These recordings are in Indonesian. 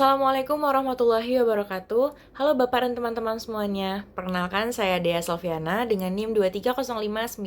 Assalamualaikum warahmatullahi wabarakatuh. Halo Bapak dan teman-teman semuanya. Perkenalkan saya Dea Selviana dengan NIM 230590005.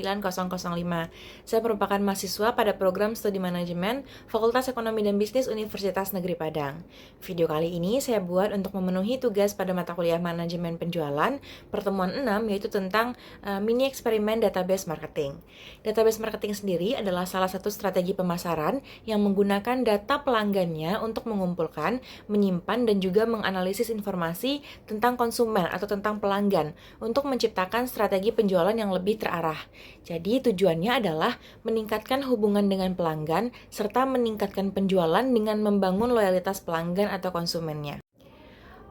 Saya merupakan mahasiswa pada program Studi Manajemen Fakultas Ekonomi dan Bisnis Universitas Negeri Padang. Video kali ini saya buat untuk memenuhi tugas pada mata kuliah Manajemen Penjualan pertemuan 6, yaitu tentang mini eksperimen database marketing. Database marketing sendiri adalah salah satu strategi pemasaran yang menggunakan data pelanggannya untuk mengumpulkan, menyimpan dan juga menganalisis informasi tentang konsumen atau tentang pelanggan untuk menciptakan strategi penjualan yang lebih terarah. Jadi tujuannya adalah meningkatkan hubungan dengan pelanggan serta meningkatkan penjualan dengan membangun loyalitas pelanggan atau konsumennya.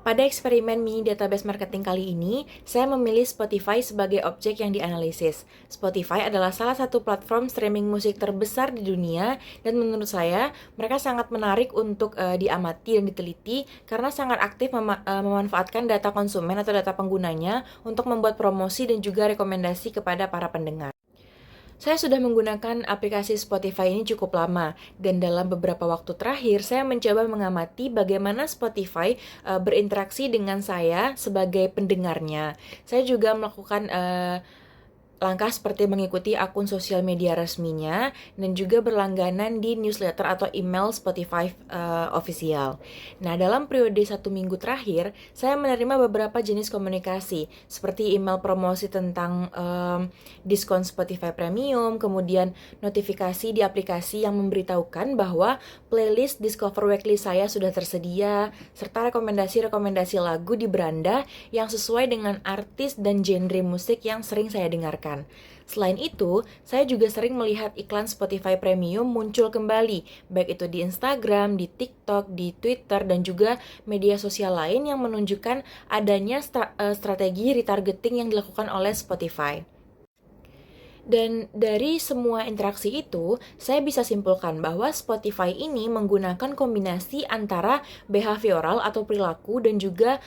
Pada eksperimen mini database marketing kali ini, saya memilih Spotify sebagai objek yang dianalisis. Spotify adalah salah satu platform streaming musik terbesar di dunia, dan menurut saya, mereka sangat menarik untuk diamati dan diteliti karena sangat aktif memanfaatkan data konsumen atau data penggunanya untuk membuat promosi dan juga rekomendasi kepada para pendengar. Saya sudah menggunakan aplikasi Spotify ini cukup lama, dan dalam beberapa waktu terakhir saya mencoba mengamati bagaimana Spotify berinteraksi dengan saya sebagai pendengarnya. Saya juga melakukan langkah seperti mengikuti akun sosial media resminya dan juga berlangganan di newsletter atau email Spotify official. Nah, dalam periode 1 minggu terakhir, saya menerima beberapa jenis komunikasi seperti email promosi tentang diskon Spotify Premium, kemudian notifikasi di aplikasi yang memberitahukan bahwa playlist Discover Weekly saya sudah tersedia, serta rekomendasi-rekomendasi lagu di beranda yang sesuai dengan artis dan genre musik yang sering saya dengarkan. Selain itu, saya juga sering melihat iklan Spotify Premium muncul kembali, baik itu di Instagram, di TikTok, di Twitter, dan juga media sosial lain yang menunjukkan adanya strategi retargeting yang dilakukan oleh Spotify. Dan dari semua interaksi itu, saya bisa simpulkan bahwa Spotify ini menggunakan kombinasi antara behavioral atau perilaku dan juga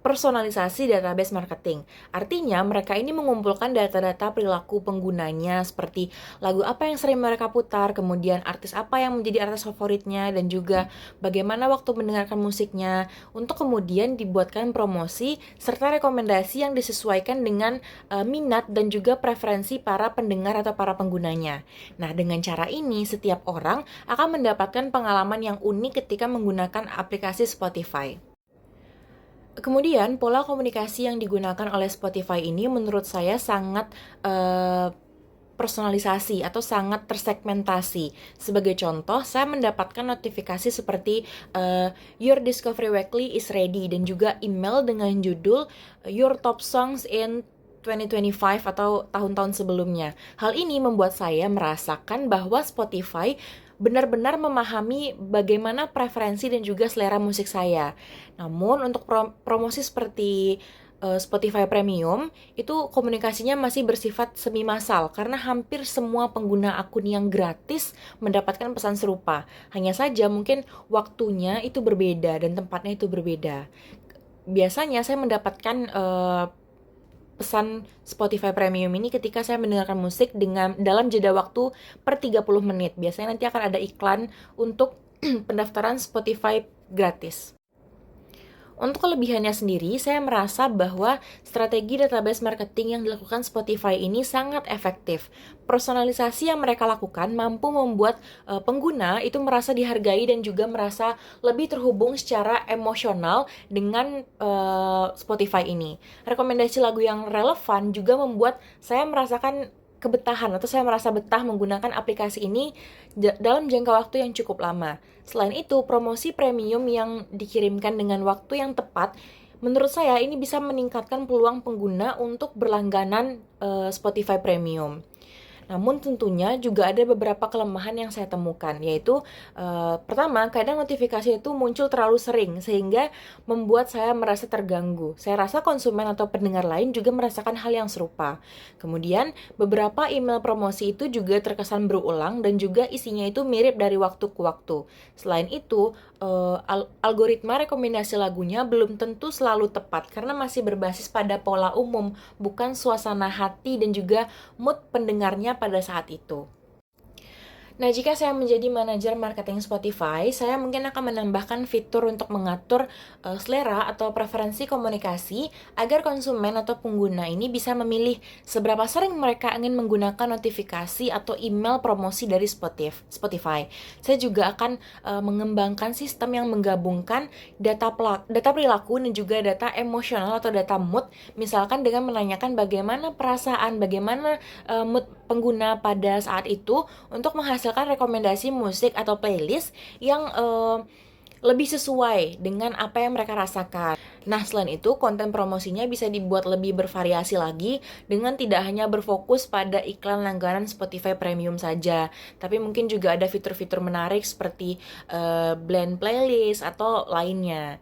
personalisasi database marketing. Artinya, mereka ini mengumpulkan data-data perilaku penggunanya seperti lagu apa yang sering mereka putar, kemudian artis apa yang menjadi artis favoritnya, dan juga bagaimana waktu mendengarkan musiknya, untuk kemudian dibuatkan promosi serta rekomendasi yang disesuaikan dengan minat dan juga preferensi para pendengar atau para penggunanya. Nah, dengan cara ini, setiap orang akan mendapatkan pengalaman yang unik ketika menggunakan aplikasi Spotify. Kemudian, pola komunikasi yang digunakan oleh Spotify ini menurut saya sangat personalisasi atau sangat tersegmentasi. Sebagai contoh, saya mendapatkan notifikasi seperti Your Discovery Weekly is ready, dan juga email dengan judul Your Top Songs in 2025 atau tahun-tahun sebelumnya. Hal ini membuat saya merasakan bahwa Spotify benar-benar memahami bagaimana preferensi dan juga selera musik saya. Namun untuk promosi seperti Spotify Premium, itu komunikasinya masih bersifat semi massal karena hampir semua pengguna akun yang gratis mendapatkan pesan serupa. Hanya saja mungkin waktunya itu berbeda dan tempatnya itu berbeda. Biasanya saya mendapatkan pesan Spotify Premium ini ketika saya mendengarkan musik dalam jeda waktu per 30 menit. Biasanya nanti akan ada iklan untuk pendaftaran Spotify gratis. Untuk kelebihannya sendiri, saya merasa bahwa strategi database marketing yang dilakukan Spotify ini sangat efektif. Personalisasi yang mereka lakukan mampu membuat pengguna itu merasa dihargai dan juga merasa lebih terhubung secara emosional dengan Spotify ini. Rekomendasi lagu yang relevan juga membuat saya merasakan kebetahan atau saya merasa betah menggunakan aplikasi ini dalam jangka waktu yang cukup lama. Selain itu, promosi premium yang dikirimkan dengan waktu yang tepat, menurut saya ini bisa meningkatkan peluang pengguna untuk berlangganan Spotify Premium. Namun tentunya juga ada beberapa kelemahan yang saya temukan, yaitu pertama, kadang notifikasi itu muncul terlalu sering sehingga membuat saya merasa terganggu. Saya rasa konsumen atau pendengar lain juga merasakan hal yang serupa. Kemudian, beberapa email promosi itu juga terkesan berulang dan juga isinya itu mirip dari waktu ke waktu. Selain itu, algoritma rekomendasi lagunya belum tentu selalu tepat karena masih berbasis pada pola umum, bukan suasana hati dan juga mood pendengarnya pada saat itu. Nah, jika saya menjadi manajer marketing Spotify, saya mungkin akan menambahkan fitur untuk mengatur selera atau preferensi komunikasi agar konsumen atau pengguna ini bisa memilih seberapa sering mereka ingin menggunakan notifikasi atau email promosi dari Spotify. Saya juga akan mengembangkan sistem yang menggabungkan data perilaku dan juga data emosional atau data mood, misalkan dengan menanyakan bagaimana perasaan, bagaimana mood pengguna pada saat itu untuk menghasilkan rekomendasi musik atau playlist yang lebih sesuai dengan apa yang mereka rasakan. Nah, selain itu, konten promosinya bisa dibuat lebih bervariasi lagi dengan tidak hanya berfokus pada iklan langganan Spotify Premium saja, tapi mungkin juga ada fitur-fitur menarik seperti blend playlist atau lainnya.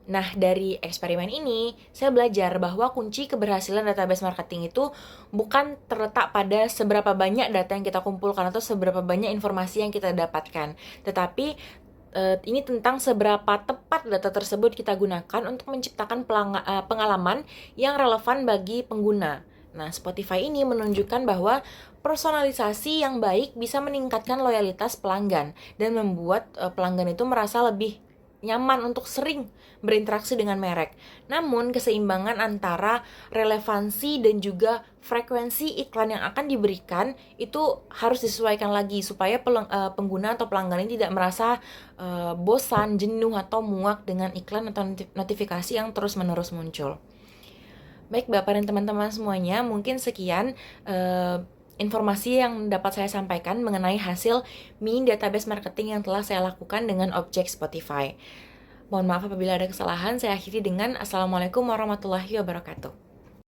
Nah, dari eksperimen ini, saya belajar bahwa kunci keberhasilan database marketing itu bukan terletak pada seberapa banyak data yang kita kumpulkan atau seberapa banyak informasi yang kita dapatkan, tetapi ini tentang seberapa tepat data tersebut kita gunakan untuk menciptakan pengalaman yang relevan bagi pengguna. Nah, Spotify ini menunjukkan bahwa personalisasi yang baik bisa meningkatkan loyalitas pelanggan dan membuat pelanggan itu merasa lebih nyaman untuk sering berinteraksi dengan merek. Namun, keseimbangan antara relevansi dan juga frekuensi iklan yang akan diberikan itu harus disesuaikan lagi supaya pengguna atau pelanggan ini tidak merasa bosan, jenuh, atau muak dengan iklan atau notifikasi yang terus-menerus muncul. Baik, Bapak dan teman-teman semuanya, mungkin sekian informasi yang dapat saya sampaikan mengenai hasil mini database marketing yang telah saya lakukan dengan objek Spotify. Mohon maaf apabila ada kesalahan, saya akhiri dengan Assalamualaikum warahmatullahi wabarakatuh.